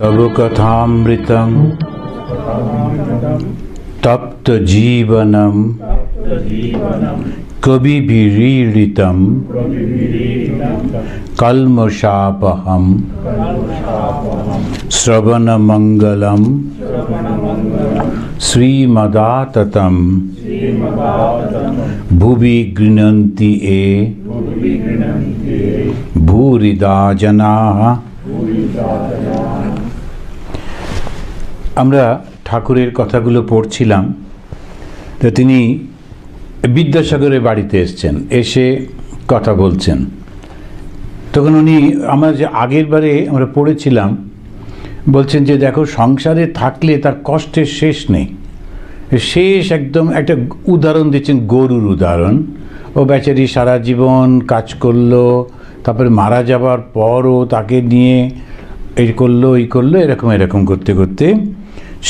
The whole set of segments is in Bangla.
तव कथामृतं तप्त जीवनं कविभिरीडितं कल्मषापहं श्रवणमंगलं श्रीमदाततं भुवि गृह्णन्ति ये भूरिदा जनाः। আমরা ঠাকুরের কথাগুলো পড়ছিলাম, তো তিনি বিদ্যাসাগরের বাড়িতে এসেছেন, এসে কথা বলছেন। তখন উনি আমরা যে আগের বারে আমরা পড়েছিলাম, বলছেন যে দেখো সংসারে থাকলে তার কষ্টের শেষ নেই। শেষ একদম একটা উদাহরণ দিচ্ছেন, গরুর উদাহরণ। ও বেচারি সারা জীবন কাজ করলো, তারপরে মারা যাবার পরও তাকে নিয়ে এই করলো ওই করলো, এরকম করতে করতে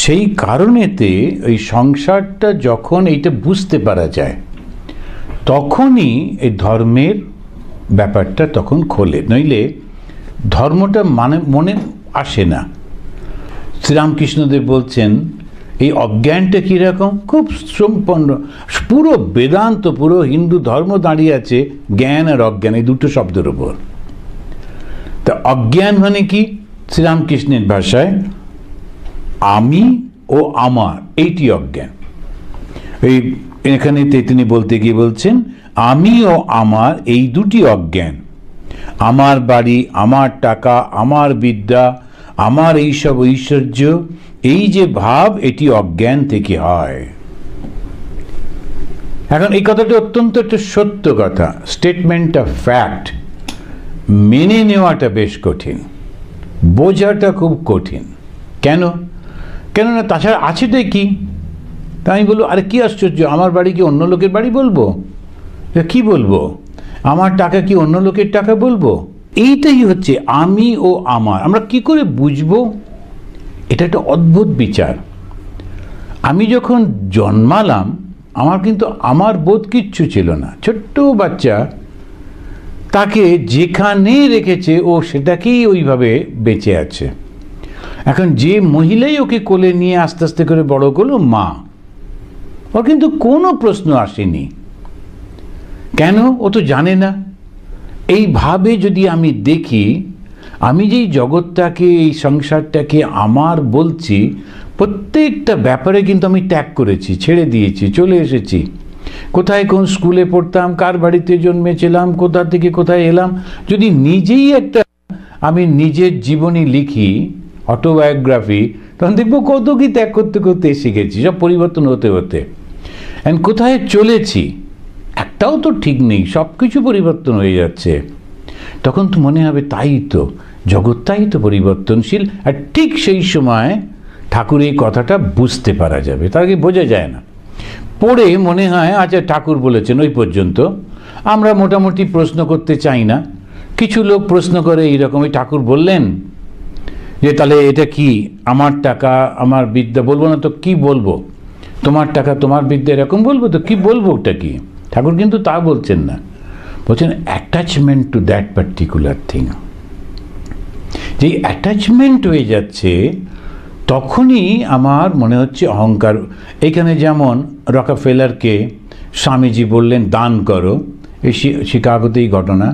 সেই কারণেতে ওই সংসারটা যখন এইটা বুঝতে পারা যায়, তখনই এই ধর্মের ব্যাপারটা তখন খোলে, নইলে ধর্মটা মনে আসে না। শ্রীরামকৃষ্ণদেব বলছেন এই অজ্ঞানটা কীরকম, খুব সম্পন্ন। পুরো বেদান্ত, পুরো হিন্দু ধর্ম দাঁড়িয়ে আছে জ্ঞান আর অজ্ঞান, এই দুটো শব্দের উপর। তা অজ্ঞান মানে কি? শ্রীরামকৃষ্ণের ভাষায় আমি ও আমার, এইটি অজ্ঞান। এই এখানে তিনি বলতে গিয়ে বলছেন আমি ও আমার এই দুটি অজ্ঞান। আমার বাড়ি, আমার টাকা, আমার বিদ্যা, আমার এইসব ঐশ্বর্য, এই যে ভাব, এটি অজ্ঞান থেকে হয়। এখন এই কথাটা অত্যন্ত একটা সত্য কথা, স্টেটমেন্ট অফ ফ্যাক্ট। মেনে নেওয়াটা বেশ কঠিন, বোঝাটা খুব কঠিন। কেননা তাছাড়া আছেটাই কি? তা আমি বলবো আরে কি আশ্চর্য, আমার বাড়ি কি অন্য লোকের বাড়ি বলবো? কি বলবো? আমার টাকা কি অন্য লোকের টাকা বলবো? এইটাই হচ্ছে আমি ও আমার। আমরা কি করে বুঝবো? এটা একটা অদ্ভুত বিচার। আমি যখন জন্মালাম, আমার কিন্তু আমার বোধ কিচ্ছু ছিল না। ছোট্ট বাচ্চা, তাকে যেখানে রেখেছে ও সেটাকেই ওইভাবে বেঁচে আছে। এখন যে মহিলাই ওকে কোলে নিয়ে আস্তে আস্তে করে বড় করলো, মা, ওর কিন্তু কোনো প্রশ্ন আসেনি। কেন? ও তো জানে না। এইভাবে যদি আমি দেখি, আমি যেই জগৎটাকে, এই সংসারটাকে আমার বলছি, প্রত্যেকটা ব্যাপারে কিন্তু আমি ত্যাগ করেছি, ছেড়ে দিয়েছি, চলে এসেছি। কোথায় কোন স্কুলে পড়তাম, কার বাড়িতে জন্মেছিলাম, কোথা থেকে কোথায় এলাম, যদি নিজেই একটা আমি নিজের জীবনী লিখি, অটোবায়োগ্রাফি, তখন দেখবো কত কি ত্যাগ করতে করতে শিখেছি, সব পরিবর্তন হতে হতে। অ্যান্ড কোথায় চলেছি একটাও তো ঠিক নেই, সব কিছু পরিবর্তন হয়ে যাচ্ছে। তখন তো মনে হবে তাই তো, জগৎটাই তো পরিবর্তনশীল। আর ঠিক সেই সময় ঠাকুর এই কথাটা বুঝতে পারা যাবে, তার আগে বোঝা যায় না। পড়ে মনে হয় আচ্ছা ঠাকুর বলেছেন, ওই পর্যন্ত। আমরা মোটামুটি প্রশ্ন করতে চাই না। কিছু লোক প্রশ্ন করে এইরকম, ওই ঠাকুর বললেন যে তাহলে এটা কি, আমার টাকা আমার বিদ্যা বলবো না তো কি বলবো? তোমার টাকা তোমার বিদ্যা এরকম বলবো তো কি বলবো? ওটা কি? ঠাকুর কিন্তু তা বলছেন না, বলছেন attachment to that particular thing. যেই অ্যাটাচমেন্ট হয়ে যাচ্ছে, তখনই আমার মনে হচ্ছে অহংকার। এখানে যেমন রকাফেলারকে স্বামীজি বললেন দান করো, এই শিকাগোতেই ঘটনা।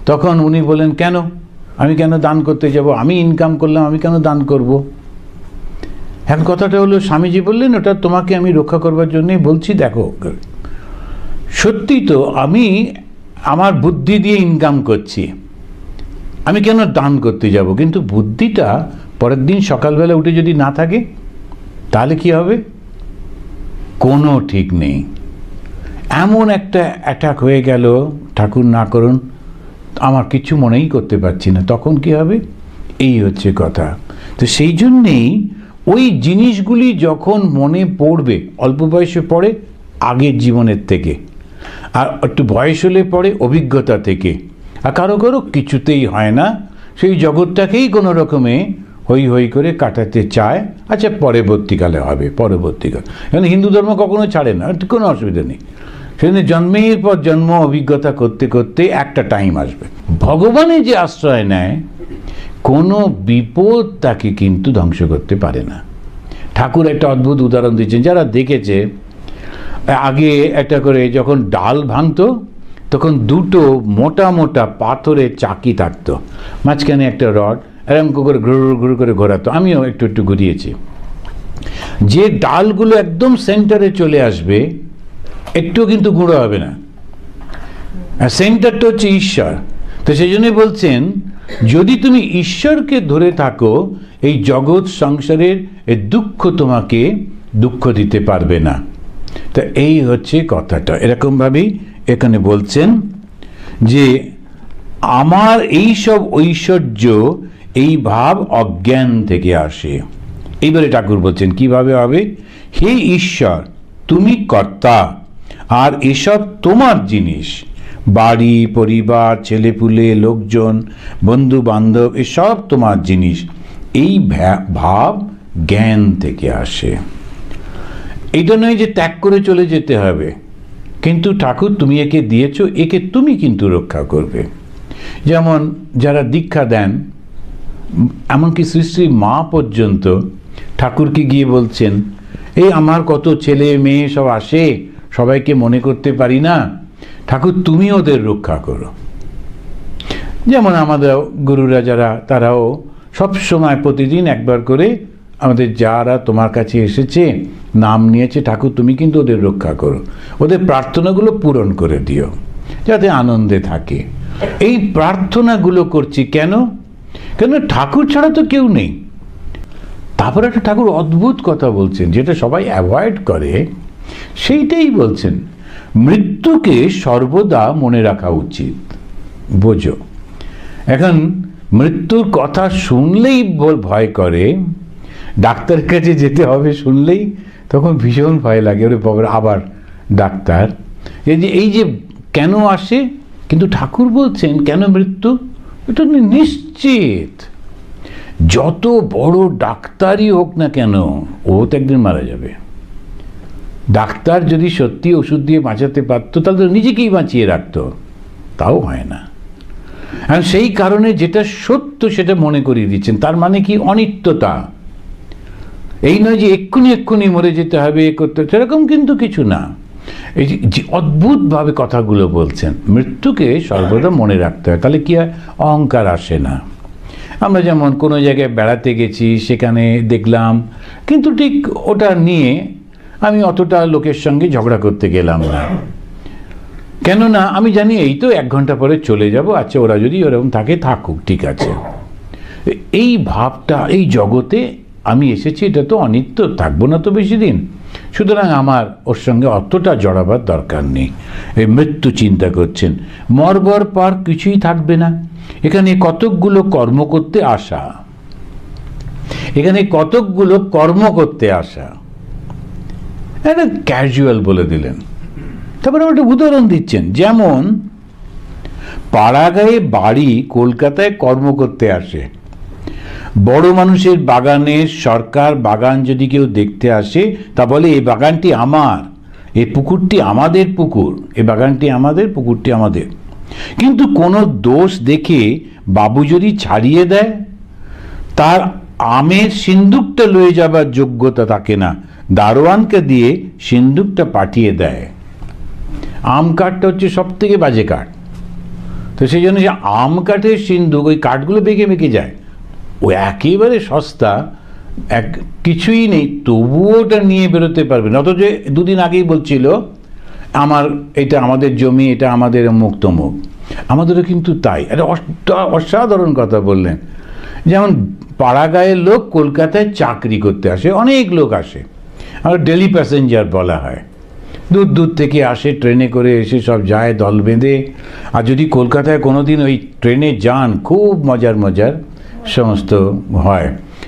তখন উনি বললেন কেন, আমি কেন দান করতে যাব? আমি ইনকাম করলাম, আমি কেন দান করব? এখন কথাটা হলো, স্বামীজি বললেন ওটা তোমাকে আমি রক্ষা করবার জন্যই বলছি। দেখো সত্যি তো আমি আমার বুদ্ধি দিয়ে ইনকাম করছি, আমি কেন দান করতে যাব? কিন্তু বুদ্ধিটা পরের দিন সকালবেলা উঠে যদি না থাকে, তাহলে কি হবে? কোনো ঠিক নেই। এমন একটা অ্যাটাক হয়ে গেল, ঠাকুর না করুন, আমার কিছু মনেই করতে পারছি না, তখন কি হবে? এই হচ্ছে কথা। তো সেই জন্যেই ওই জিনিসগুলি যখন মনে পড়বে, অল্প বয়সে পড়ে আগের জীবনের থেকে, আর একটু বয়স হলে পড়ে অভিজ্ঞতা থেকে। আর কারো কারো কিছুতেই হয় না, সেই জগৎটাকেই কোনো রকমে হই হই করে কাটাতে চায়। আচ্ছা পরবর্তীকালে হবে, পরবর্তীকাল। কারণ হিন্দু ধর্ম কখনো ছাড়ে না, কোনো অসুবিধা নেই। সেখানে জন্মের পর জন্ম অভিজ্ঞতা করতে করতে একটা টাইম আসবে। ভগবানের যে আশ্রয় নেয়, কোনো বিপদ তাকে কিন্তু ধ্বংস করতে পারে না। ঠাকুর একটা অদ্ভুত উদাহরণ দিচ্ছেন, যারা দেখেছে, আগে একটা করে যখন ডাল ভাঙতো তখন দুটো মোটা মোটা পাথরের চাকি থাকতো, মাঝখানে একটা রড, এরকম করে ঘুর ঘুর করে ঘোরাতো। আমিও একটু একটু ঘুরিয়েছি। যে ডালগুলো একদম সেন্টারে চলে আসবে, একটু কিন্তু গুঁড়ো হবে না, আর সেন্টারটা হচ্ছে ঈশ্বর। তো সেই জন্যই বলছেন, যদি তুমি ঈশ্বরকে ধরে থাকো, এই জগৎ সংসারের এই দুঃখ তোমাকে দুঃখ দিতে পারবে না। তা এই হচ্ছে কথাটা। এরকমভাবেই এখানে বলছেন যে আমার এই সব ঐশ্বর্য, এই ভাব অজ্ঞান থেকে আসে। এইবারে ঠাকুর বলছেন কিভাবে হবে। হে ঈশ্বর, তুমি কর্তা, আর এসব তোমার জিনিস, বাড়ি পরিবার, ছেলেপুলে, লোকজন, বন্ধু বান্ধব, এসব তোমার জিনিস। এই ভাব জ্ঞান থেকে আসে। এইটা নয় যে ত্যাগ করে চলে যেতে হবে, কিন্তু ঠাকুর তুমি একে দিয়েছো, একে তুমি কিন্তু রক্ষা করবে। যেমন যারা দীক্ষা দেন, এমনকি শ্রী শ্রী মা পর্যন্ত ঠাকুরকে গিয়ে বলছেন, এই আমার কত ছেলে মেয়ে সব আসে, সবাইকে মনে করতে পারি না, ঠাকুর তুমি ওদের রক্ষা করো। যেমন আমাদের গুরুরা যারা, তারাও সব সময় প্রতিদিন একবার করে আমাদের যারা তোমার কাছে এসেছে, নাম নিয়েছে, ঠাকুর তুমি কিন্তু ওদের রক্ষা করো, ওদের প্রার্থনাগুলো পূরণ করে দিও, যাতে আনন্দে থাকে। এই প্রার্থনাগুলো করছি কেন? কেন ঠাকুর ছাড়া তো কেউ নেই। তারপর একটা ঠাকুর অদ্ভুত কথা বলছেন, যেটা সবাই অ্যাভয়েড করে, সেইটাই বলছেন, মৃত্যুকে সর্বদা মনে রাখা উচিত। বোঝো, এখন মৃত্যুর কথা শুনলেই ভয় করে, ডাক্তারের কাছে যেতে হবে শুনলেই তখন ভীষণ ভয় লাগে, ওরে বাবা আবার ডাক্তার। এই যে কেন আসে, কিন্তু ঠাকুর বলছেন কেন মৃত্যু, এটা নিশ্চিত। যত বড় ডাক্তারই হোক না কেন, ও তো একদিন মারা যাবে। ডাক্তার যদি সত্যি ওষুধ দিয়ে বাঁচাতে পারতো, তাহলে তো নিজেকেই বাঁচিয়ে রাখতো, তাও হয় না। আর সেই কারণে যেটা সত্য সেটা মনে করিয়ে দিচ্ছেন। তার মানে কি? অনিত্যতা। এই নয় যে এক্ষুনি মরে যেতে হবে, করতে, সেরকম কিন্তু কিছু না। এই যে অদ্ভুতভাবে কথাগুলো বলছেন, মৃত্যুকে সর্বদা মনে রাখতে হয়, তাহলে কি হয়, অহংকার আসে না। আমরা যেমন কোনো জায়গায় বেড়াতে গেছি, সেখানে দেখলাম, কিন্তু ঠিক ওটা নিয়ে আমি অতটা লোকের সঙ্গে ঝগড়া করতে গেলাম না। কেননা আমি জানি এই তো 1 ঘন্টা পরে চলে যাব, আচ্ছা ওরা যদি ওরকম থাকে থাকুক, ঠিক আছে। এই ভাবটা, এই জগতে আমি এসেছি, এটা তো অনিত্য, থাকবো না তো বেশি দিন, সুতরাং আমার ওর সঙ্গে অতটা জড়াবার দরকার নেই। এই মৃত্যু চিন্তা করছেন, মরবার পর কিছুই থাকবে না। এখানে কতকগুলো কর্ম করতে আসা, একটা ক্যাজুয়াল বলে দিলেন। তারপরে একটা উদাহরণ দিচ্ছেন, যেমন পাড়াগাঁয়ে বাড়ি, কলকাতায় কর্ম করতে আসে। বড় মানুষের বাগানের সরকার বাগান যদি কেউ দেখতে আসে, তা বলে এই বাগানটি আমার, এই পুকুরটি আমাদের পুকুর, এই বাগানটি আমাদের, পুকুরটি আমাদের। কিন্তু কোনো দোষ দেখে বাবু যদি ছাড়িয়ে দেয়, তার আমের সিন্দুকটা লয়ে যাবার যোগ্যতা থাকে না, দারোয়ানকে দিয়ে সিন্দুকটা পাঠিয়ে দেয়। আম কাঠটা হচ্ছে সব থেকে বাজে কাঠ, তো সেই জন্য যে আম কাঠের সিন্দুক, ওই কাঠগুলো বেঁকে বেঁকে যায়, ও একেবারে সস্তা, কিছুই নেই, তবুও ওটা নিয়ে বেরোতে পারবে না। অথচ 2 দিন আগেই বলছিল আমার এটা আমাদের জমি, এটা আমাদের মুখ তমুক। আমাদেরও কিন্তু তাই। একটা অসাধারণ কথা বললেন, যেমন পাড়াগাঁয়ের লোক কলকাতায় চাকরি করতে আসে, অনেক লোক আসে, আর ডেলি প্যাসেঞ্জার বলা হয়। দূর থেকে আসে, ট্রেনে করে এসে সব যায় দল বেঁধে। আর যদি কলকাতায় কোনো দিন ওই ট্রেনে যান, খুব মজার সমস্ত হয়।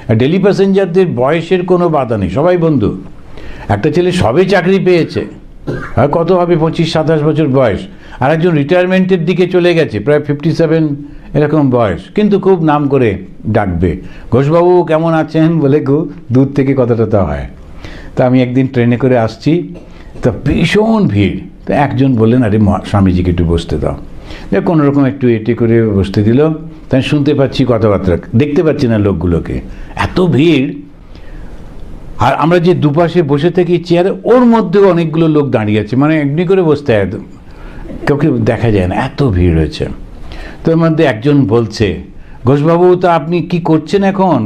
আর ডেলি প্যাসেঞ্জারদের বয়সের কোনো বাধা নেই, সবাই বন্ধু। একটা ছেলে সবে চাকরি পেয়েছে, আর কত হবে 25-27 বছর বয়স, আর একজন রিটায়ারমেন্টের দিকে চলে গেছে, প্রায় 57 এরকম বয়স, কিন্তু খুব নাম করে ডাকবে, ঘোষবাবু কেমন আছেন বলে খুব দূর থেকে কথাটা হয়। তা আমি একদিন ট্রেনে করে আসছি, তা ভীষণ ভিড়। তো একজন বললেন, আরে স্বামীজিকে একটু বসতে দাও। কোনোরকম একটু এটি করে বসতে দিল। তাই শুনতে পাচ্ছি কথাবার্তা, দেখতে পাচ্ছি না লোকগুলোকে, এত ভিড়। আর আমরা যে দুপাশে বসে থাকি চেয়ারে, ওর মধ্যেও অনেকগুলো লোক দাঁড়িয়ে আছে, মানে এমনি করে বসতে একদম কাউকে দেখা যায় না, এত ভিড় হয়েছে। তোর মধ্যে একজন বলছে, ঘোষবাবু তা আপনি কি করছেন এখন?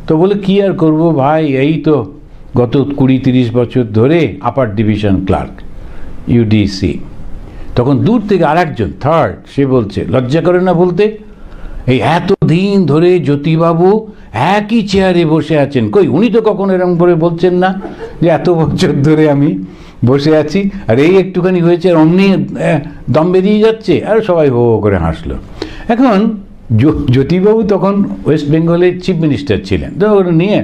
তো বলে কি আর করব ভাই, এই তো গত 20-30 বছর ধরে আপার ডিভিশন ক্লার্ক, ইউডিসি। তখন দূর থেকে আর একজন থার্ড, সে বলছে, লজ্জা করে না বলতে, এই এত দিন ধরে জ্যোতিবাবু একই চেয়ারে বসে আছেন, কই উনি তো কখনো এরকম করে বলছেন না যে এত বছর ধরে আমি বসে আছি, আর এই একটুখানি হয়েছে আর অমনি দম বেরিয়ে যাচ্ছে। আর সবাই হো হো করে হাসলো। এখন জ্যোতিবাবু তখন ওয়েস্ট বেঙ্গলের চিফ মিনিস্টার ছিলেন, তো ওর নিয়ে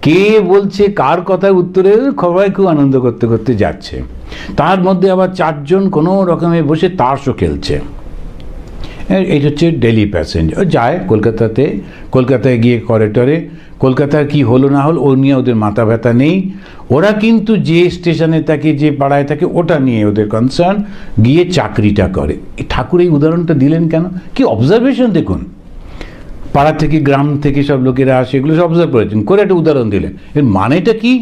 কে বলছে কার কথার উত্তরে সবাই খুব আনন্দ করতে করতে যাচ্ছে। তার মধ্যে আবার 4 জন কোনো রকমে বসে তাসও খেলছে। এই হচ্ছে ডেলি প্যাসেঞ্জার, যায় কলকাতায় গিয়ে করিডরে, কলকাতার কি হলো না হলো ও নিয়ে ওদের মাথা ব্যথা নেই। ওরা কিন্তু যে স্টেশনে থাকে, যে পাড়ায় থাকে, ওটা নিয়ে ওদের কনসার্ন, গিয়ে চাকরিটা করে। ঠাকুর এই উদাহরণটা দিলেন কেন? কি অবজারভেশন দেখুন, পাড়া থেকে গ্রাম থেকে সব লোকেরা আসে, এগুলো সব অবজার্ভ করেছেন, করে একটা উদাহরণ দিলেন। এর মানেটা কি?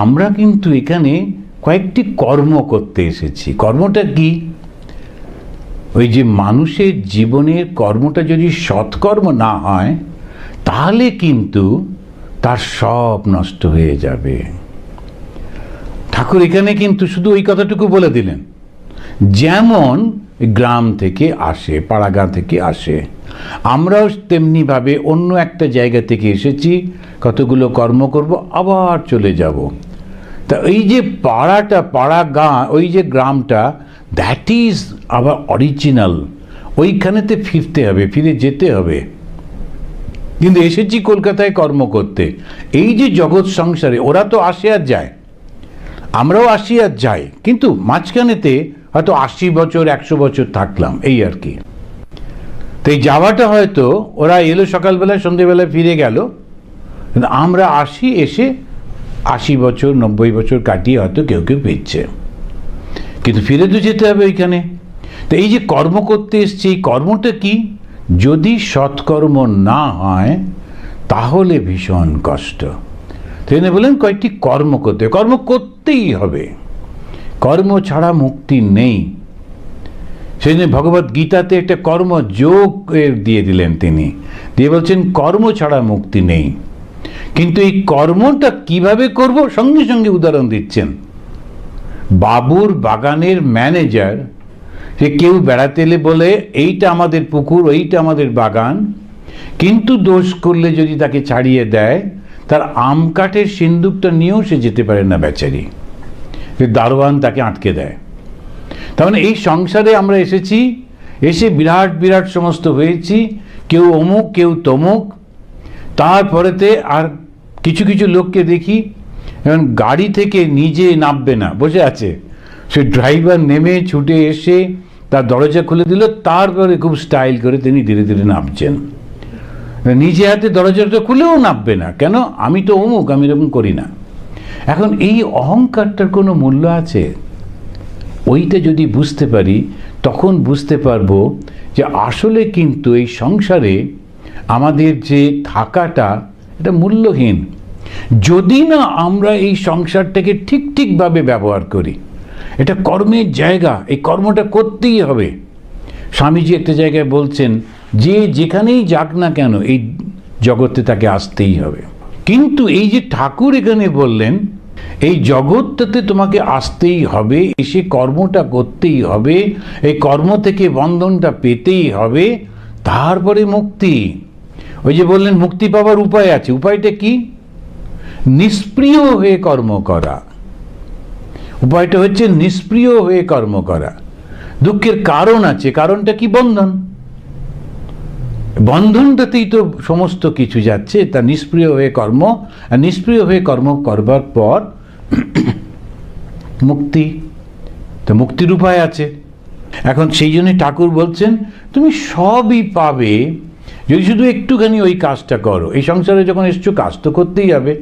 আমরা কিন্তু এখানে কয়েকটি কর্ম করতে এসেছি। কর্মটা কি? ওই যে মানুষের জীবনের কর্মটা যদি সৎকর্ম না হয়, তাহলে কিন্তু তার সব নষ্ট হয়ে যাবে। ঠাকুর এখানে কিন্তু শুধু ওই কথাটুকু বলে দিলেন, যেমন গ্রাম থেকে আসে, পাড়াগাঁ থেকে আসে, আমরাও তেমনিভাবে অন্য একটা জায়গা থেকে এসেছি, কতগুলো কর্ম করব, আবার চলে যাব। তা এই যে পাড়াগাঁ, ওই যে গ্রামটা, দ্যাট ইজ আবার অরিজিনাল, ওইখানেতে ফিরতে হবে, ফিরে যেতে হবে। কিন্তু এসেছি কলকাতায় কর্ম করতে। এই যে জগৎ সংসারে ওরা তো আসে আর যায়, আমরাও আসি আর যাই, কিন্তু মাঝখানেতে হয়তো 80 বছর 100 বছর থাকলাম, এই আর কি। তো এই যাওয়াটা হয়তো ওরা এলো সকালবেলায়, সন্ধ্যেবেলায় ফিরে গেল, কিন্তু আমরা আসি, এসে 80 বছর 90 বছর কাটিয়ে হয়তো কেউ কেউ ফিরছে, কিন্তু ফিরে তো যেতে হবে ওইখানে। তো এই যে কর্ম করতে এসছি, এই কর্মটা কি? যদি সৎকর্ম না হয় তাহলে ভীষণ কষ্ট। তিনি বলেন কয়েকটি কর্ম করতেই হবে, কর্ম ছাড়া মুক্তি নেই। সেই জন্য ভগবদ গীতাতে একটা কর্মযোগ দিয়ে দিলেন তিনি, দিয়ে বলছেন কর্ম ছাড়া মুক্তি নেই। কিন্তু এই কর্মটা কিভাবে করব, সঙ্গে সঙ্গে উদাহরণ দিচ্ছেন। বাবুর বাগানের ম্যানেজার, সে কেউ বেড়াতে এলে বলে এইটা আমাদের পুকুর, এইটা আমাদের বাগান, কিন্তু দোষ করলে যদি তাকে ছাড়িয়ে দেয়, তার আম কাঠের সিন্দুকটা নিয়েও সে যেতে পারে না বেচারি, দারোয়ান তাকে আটকে দেয়। তার মানে এই সংসারে আমরা এসেছি, এসে বিরাট বিরাট সমস্ত হয়েছি, কেউ অমুক কেউ তমুক। তারপরেতে আর কিছু কিছু লোককে দেখি এখন গাড়ি থেকে নিজে নামবে না, বসে আছে, সে ড্রাইভার নেমে ছুটে এসে তার দরজা খুলে দিল, তারপরে খুব স্টাইল করে তিনি ধীরে ধীরে নামছেন। নিজে হাতে দরজাটা খুলেও নামবে না, কেন? আমি তো অমুক, আমি এরকম করি না। এখন এই অহংকারটার কোনো মূল্য আছে? ওইটা যদি বুঝতে পারি, তখন বুঝতে পারবো যে আসলে কিন্তু এই সংসারে আমাদের যে থাকাটা, এটা মূল্যহীন। যদি না আমরা এই সংসারটাকে ঠিকভাবে ব্যবহার করি, এটা কর্মের জায়গা, এই কর্মটা করতেই হবে। স্বামীজি একটা জায়গায় বলছেন যে যেখানেই যাক না কেন এই জগতে তাকে আসতেই হবে। কিন্তু এই যে ঠাকুর এখানে বললেন এই জগৎটাতে তোমাকে আসতেই হবে, এসে কর্মটা করতেই হবে, এই কর্ম থেকে বন্ধনটা পেতেই হবে, তারপরে মুক্তি। ওই যে বললেন মুক্তি পাওয়ার উপায় আছে, উপায়টা কি? নিষ্প্রিয় হয়ে কর্ম করা। উপায়টা হচ্ছে নিষ্প্রিয় হয়ে কর্ম করা। দুঃখের কারণ আছে, কারণটা কি? বন্ধন। বন্ধনটাতেই তো সমস্ত কিছু যাচ্ছে। তা নিষ্প্রিয় হয়ে কর্ম, আর নিষ্প্রিয় হয়ে কর্ম করবার পর মুক্তি। তো মুক্তির উপায় আছে। এখন সেই জন্য ঠাকুর বলছেন তুমি সবই পাবে যদি শুধু একটুখানি ওই কাজটা করো। এই সংসারে যখন এসছো কাজ তো করতেই হবে,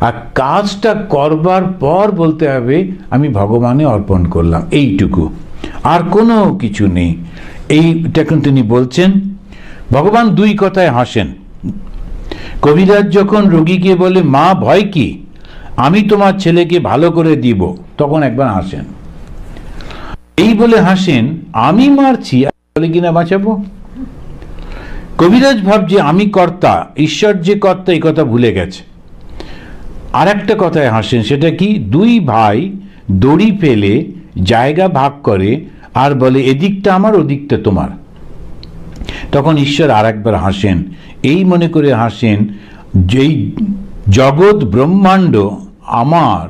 আর কাজটা করবার পর বলতে হবে আমি ভগবানে অর্পণ করলাম, এইটুকু, আর কোনো কিছু নেই। এইটা তিনি বলছেন ভগবান দুই কথায় হাসেন। কবিরাজ যখন রোগীকে বলে মা ভয় কি, আমি তোমার ছেলেকে ভালো করে দিব, তখন একবার হাসেন। এই বলে হাসেন আমি মারছি বলে কিনা বাঁচাবো। কবিরাজ ভাবছে আমি কর্তা, ঈশ্বর যে কর্তা এই কথা ভুলে গেছে। আর একটা কথায় হাসেন, সেটা কি, দুই ভাই দড়ি ফেলে জায়গা ভাগ করে আর বলে এদিকটা আমার ওদিকটা তোমার। তখন ঈশ্বর আর একবার হাসেন, এই মনে করে হাসেন যেই জগৎ ব্রহ্মাণ্ড আমার,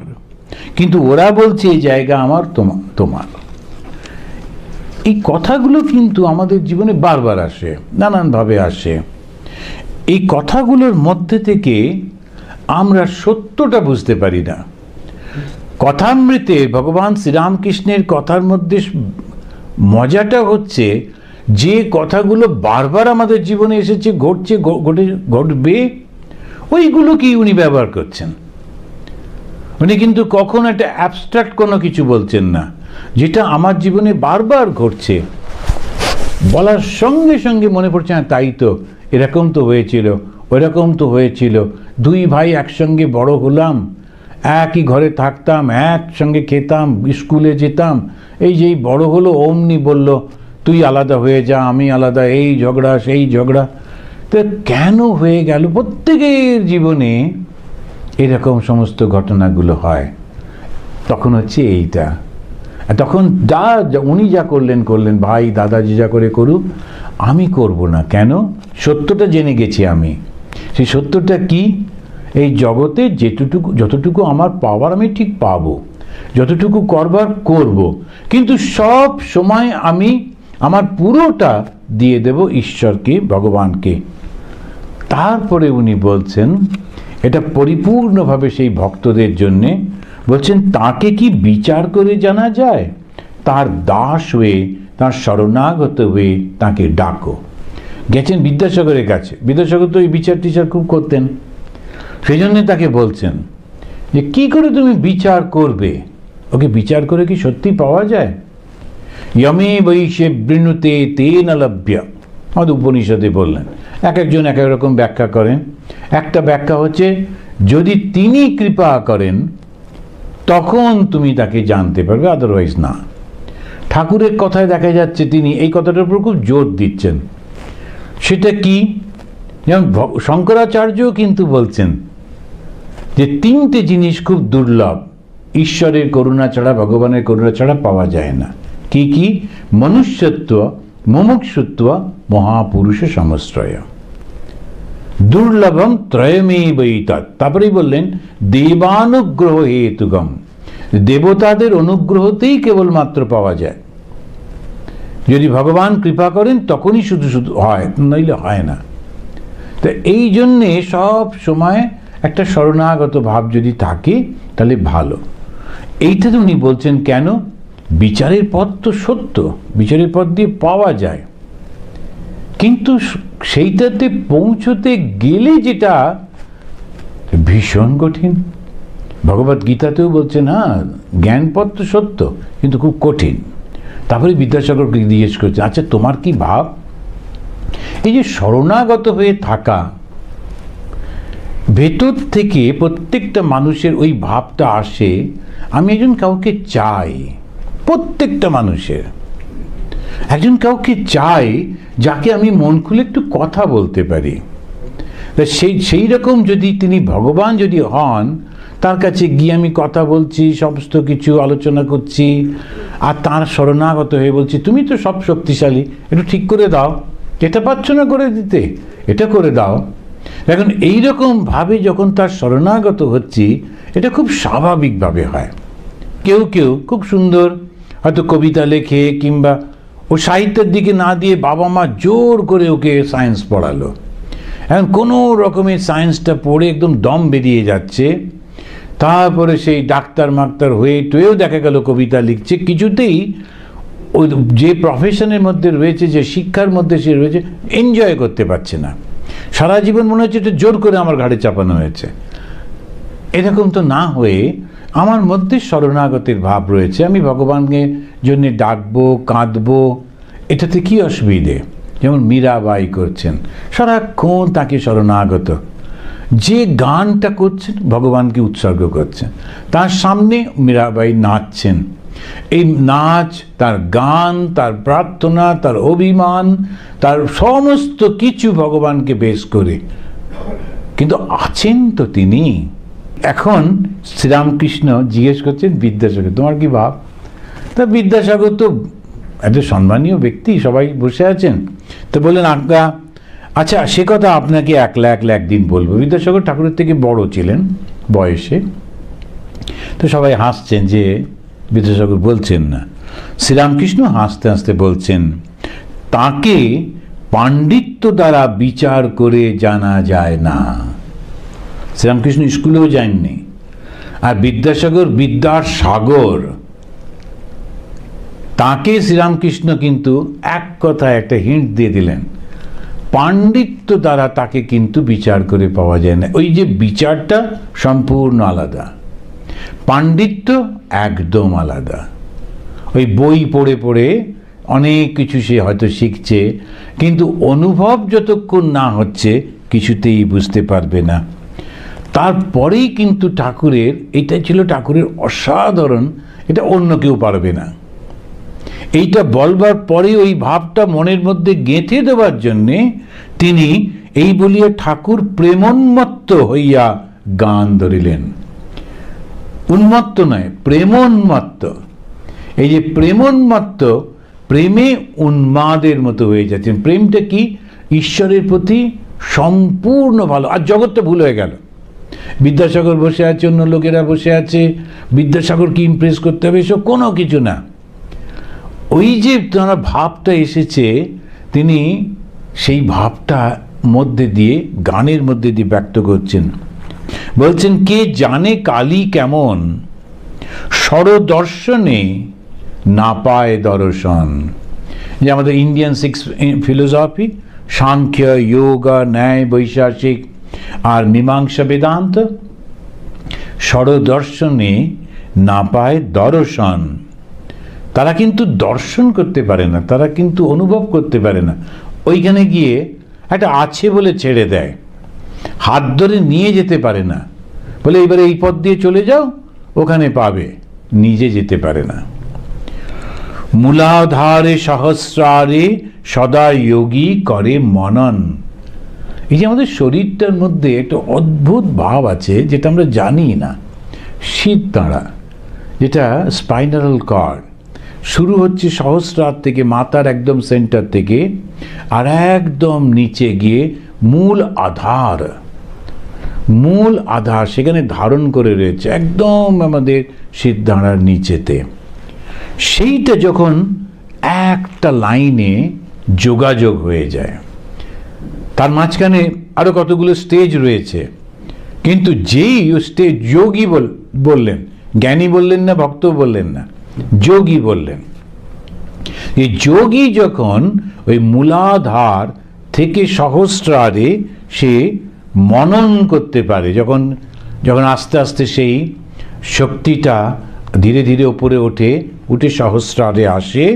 কিন্তু ওরা বলছে এই জায়গা আমার তোমার। এই কথাগুলো কিন্তু আমাদের জীবনে বারবার আসে, নানানভাবে আসে। এই কথাগুলোর মধ্যে থেকে আমরা সত্যটা বুঝতে পারি না। কথামৃতে ভগবান শ্রীরামকৃষ্ণের কথার মধ্যে মজাটা হচ্ছে যে কথাগুলো বারবার আমাদের জীবনে এসেছে, ঘটছে, ঘটবে, ওইগুলোকেই উনি ব্যবহার করছেন। উনি কিন্তু কখনো একটা অ্যাবস্ট্রাক্ট কোনো কিছু বলছেন না, যেটা আমার জীবনে বারবার ঘটছে, বলার সঙ্গে সঙ্গে মনে পড়ছে না, তাই তো, এরকম তো হয়েছিল, ওইরকম তো হয়েছিল, দুই ভাই একসঙ্গে বড় হলাম, একই ঘরে থাকতাম, একসঙ্গে খেতাম, স্কুলে যেতাম, এই যেই বড় হলো অমনি বলল তুই আলাদা হয়ে যা, আমি আলাদা, এই ঝগড়া সেই ঝগড়া। তো কেন হয়ে গেল? প্রত্যেকের জীবনে এরকম সমস্ত ঘটনাগুলো হয়। তখন হচ্ছে এইটা, তখন উনি যা করলেন, ভাই দাদাজি যা করে করুক, আমি করব না। কেন? সত্যটা জেনে গেছি আমি। সেই সত্যটা কি? এই জগতে যতটুকু আমার পাওয়ার আমি ঠিক পাবো, যতটুকু করবার করব, কিন্তু সব সময় আমি আমার পুরোটা দিয়ে দেব ঈশ্বরকে, ভগবানকে। তারপরে উনি বলছেন এটা পরিপূর্ণভাবে সেই ভক্তদের জন্যে, বলছেন তাকে কি বিচার করে জানা যায়? তার দাস হয়ে, তার শরণাগত হয়ে তাকে ডাকো। গেছেন বিদ্যাসাগরের কাছে, বিদ্যাসাগর তো এই বিচার টিচার খুব করতেন, সেই জন্যে তাকে বলছেন যে কি করে তুমি বিচার করবে? ওকে বিচার করে কি সত্যি পাওয়া যায়? ইয়মে বৈশে বৃণুতে তেন লভ্য, আমাদের উপনিষদে বললেন। এক একজন এক এক রকম ব্যাখ্যা করেন। একটা ব্যাখ্যা হচ্ছে যদি তিনি কৃপা করেন তখন তুমি তাকে জানতে পারবে, আদারওয়াইজ না। ঠাকুরের কথায় দেখা যাচ্ছে তিনি এই কথাটার উপর খুব জোর দিচ্ছেন। সেটা কি? যেমন শঙ্করাচার্যও কিন্তু বলছেন যে তিনটে জিনিস খুব দুর্লভ, ঈশ্বরের করুণা ছাড়া, ভগবানের করুণা ছাড়া পাওয়া যায় না। কি কি? মনুষ্যত্ব, মুমুক্ষুত্ব, মহাপুরুষ সমশ্রয়। দুর্লভম ত্রয়মেবৈতৎ। তারপরেই বললেন দেবানুগ্রহ হেতুগম, দেবতাদের অনুগ্রহতেই কেবলমাত্র পাওয়া যায়। যদি ভগবান কৃপা করেন তখনই শুধু হয়, নইলে হয় না। তো এই জন্যে সব সময় একটা শরণাগত ভাব যদি থাকে তাহলে ভালো। এইটা তো উনি বলছেন কেন? বিচারের পথ তো সত্য, বিচারের পথ দিয়ে পাওয়া যায়, কিন্তু সেইটাতে পৌঁছতে গেলে যেটা ভীষণ কঠিন। ভগবত গীতাতেও বলছে না, জ্ঞান পথ তো সত্য কিন্তু খুব কঠিন। তারপরে বিদ্যাসাগরকে জিজ্ঞেস করছে, আচ্ছা তোমার কি ভাব? এই যে শরণাগত হয়ে থাকা, ভেতর থেকে প্রত্যেকটা মানুষের ওই ভাবটা আসে, আমি একজন কাউকে চাই। প্রত্যেকটা মানুষের একজন কাউকে চাই যাকে আমি মন খুলে একটু কথা বলতে পারি। সেই রকম যদি তিনি ভগবান যদি হন, তার কাছে গিয়ে আমি কথা বলছি, সমস্ত কিছু আলোচনা করছি, আর তার শরণাগত হয়ে বলছি তুমি তো সব শক্তিশালী, একটু ঠিক করে দাও, এটা পাচ্ছ না করে দিতে, এটা করে দাও। এখন এইরকম ভাবে যখন তার শরণাগত হচ্ছি, এটা খুব স্বাভাবিকভাবে হয়। কেউ কেউ খুব সুন্দর হয়তো কবিতা লেখে, কিংবা ও সাহিত্যের দিকে না দিয়ে বাবা মা জোর করে ওকে সায়েন্স পড়ালো। এখন কোনো রকমের সায়েন্সটা পড়ে একদম দম বেরিয়ে যাচ্ছে, তারপরে সেই ডাক্তার মাক্তার হয়ে টুয়েও দেখা গেল কবিতা লিখছে, কিছুতেই ওই যে প্রফেশনের মধ্যে রয়েছে, যে শিক্ষার মধ্যে সে রয়েছে, এনজয় করতে পারছে না। সারা জীবন মনে হচ্ছে এটা জোর করে আমার ঘাড়ে চাপানো হয়েছে। এরকম তো না হয়ে আমার মধ্যে শরণাগতির ভাব রয়েছে, আমি ভগবানকে জন্য ডাকবো, কাঁদবো, এটাতে কি অসুবিধে? যেমন মীরাবাই করছেন, সারাক্ষণ তাকে শরণাগত, যে গানটা করছেন ভগবানকে উৎসর্গ করছেন, তার সামনে মীরাবাই নাচছেন। এই নাচ, তার গান, তার প্রার্থনা, তার অভিমান, তার সমস্ত কিছু ভগবানকে বেশ করে, কিন্তু আছেন তো তিনি। এখন শ্রীরামকৃষ্ণ জিজ্ঞেস করছেন বিদ্যাসাগর, তোমার কি ভাব? তা বিদ্যাসাগর তো এত সম্মানীয় ব্যক্তি, সবাই বসে আছেন, তো বললেন আজ্ঞা, আচ্ছা সে কথা আপনাকে একলা একদিন বলবো। বিদ্যাসাগর ঠাকুরের থেকে বড় ছিলেন বয়সে, তো সবাই হাসছেন যে বিদ্যাসাগর বলছেন না। শ্রীরামকৃষ্ণ হাসতে হাসতে বলছেন, তাকে পাণ্ডিত্য দ্বারা বিচার করে জানা যায় না। শ্রীরামকৃষ্ণ স্কুলেও যাননি, আর বিদ্যাসাগর বিদ্যার সাগর। তাকে শ্রীরামকৃষ্ণ কিন্তু এক কথায় একটা হিন্ট দিয়ে দিলেন, পাণ্ডিত্য দ্বারা তাকে কিন্তু বিচার করে পাওয়া যায় না। ওই যে বিচারটা সম্পূর্ণ আলাদা, পাণ্ডিত্য একদম আলাদা। ওই বই পড়ে পড়ে অনেক কিছু সে হয়তো শিখছে, কিন্তু অনুভব যতক্ষণ না হচ্ছে কিছুতেই বুঝতে পারবে না। তারপরেই কিন্তু ঠাকুরের, এটা ছিল ঠাকুরের অসাধারণ, এটা অন্য কেউ পারবে না। এইটা বলবার পরে ওই ভাবটা মনের মধ্যে গেঁথে দেওয়ার জন্যে তিনি এই বলিয়া ঠাকুর প্রেমোন্মত্ত হইয়া গান ধরিলেন। উন্মত্ত নয়, প্রেমোন্মত্ত। এই যে প্রেমোন্মত্ত, প্রেমে উন্মাদের মতো হয়ে যাচ্ছেন। প্রেমটা কি? ঈশ্বরের প্রতি সম্পূর্ণ ভালো। আর জগৎটা ভুল হয়ে গেল। বিদ্যাসাগর বসে আছে, অন্য লোকেরা বসে আছে, বিদ্যাসাগরকে ইমপ্রেস করতে হবে, এসব কোনো কিছু না। ওই যে তার ভাবটা এসেছে, তিনি সেই ভাবটা মধ্যে দিয়ে, গানের মধ্যে দিয়ে ব্যক্ত করছেন। বলছেন, কে জানে কালী কেমন, স্বরদর্শনে না পায় দর্শন। যে আমাদের ইন্ডিয়ান 6 ফিলোসফি, সাংখ্য, যোগা, ন্যায়, বৈশাসিক আর মীমাংসা, বেদান্ত, স্বরদর্শনে না পায় দর্শন। তারা কিন্তু দর্শন করতে পারে না, তারা কিন্তু অনুভব করতে পারে না। ওইখানে গিয়ে একটা আছে বলে ছেড়ে দেয়, হাত ধরে নিয়ে যেতে পারে না, বলে এবারে এই পথ দিয়ে চলে যাও, ওখানে পাবে, নিজে যেতে পারে না। মূলাধারে সহস্রারে সদা যোগী করে মনন। এই যে আমাদের শরীরটার মধ্যে একটা অদ্ভুত ভাব আছে, যেটা আমরা জানি না। শীত তাড়া, যেটা স্পাইনাল কর্ড, শুরু হচ্ছে সহস্রার থেকে, মাথার একদম সেন্টার থেকে, আর একদম নিচে গিয়ে মূল আধার, মূল আধার সেখানে ধারণ করে রয়েছে একদম আমাদের সিদ্ধাঁড়ার নিচেতে। সেইটা যখন একটা লাইনে যোগাযোগ হয়ে যায়, তার মাঝখানে আরো কতগুলো স্টেজ রয়েছে, কিন্তু যেই স্টেজ, যোগী বললেন, জ্ঞানী বললেন না, ভক্ত বললেন না, যোগী বললেন। এই যোগী যখন ওই মূলাধার থেকে সহস্রারে সে মনন করতে পারে, যখন আস্তে আস্তে সেই শক্তিটা ধীরে ধীরে উপরে উঠে সহস্রারে আসে,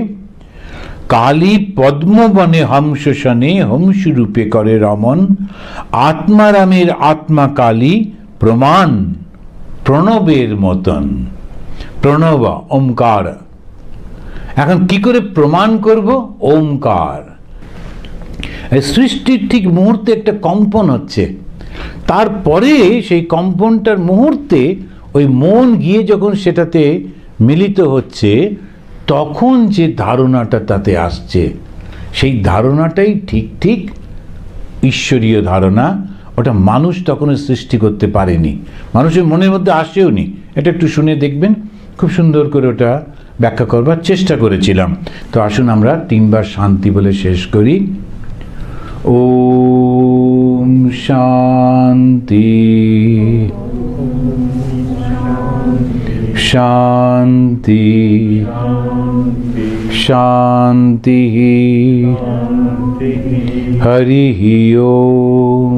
কালী পদ্মবনে হংসনে হংসরূপে করে রমন, আত্মারামের আত্মা কালী প্রমাণ প্রণবের মতন। প্রণব, ওমকার। এখন কি করে প্রমাণ করব? ওমকার। সৃষ্টির ঠিক মুহূর্তে একটা কম্পন হচ্ছে, তারপরে সেই কম্পনটার মুহূর্তে ওই মন গিয়ে যখন সেটাতে মিলিত হচ্ছে, তখন যে ধারণাটা তাতে আসছে, সেই ধারণাটাই ঠিক ঈশ্বরীয় ধারণা। ওটা মানুষ তখনও সৃষ্টি করতে পারেনি, মানুষের মনের মধ্যে আসেও নি। এটা একটু শুনে দেখবেন, খুব সুন্দর করে ওটা ব্যাখ্যা করবার চেষ্টা করেছিলাম। তো আসুন আমরা 3 বার শান্তি বলে শেষ করি। ওম শান্তি শান্তি শান্তি। হরি ওম।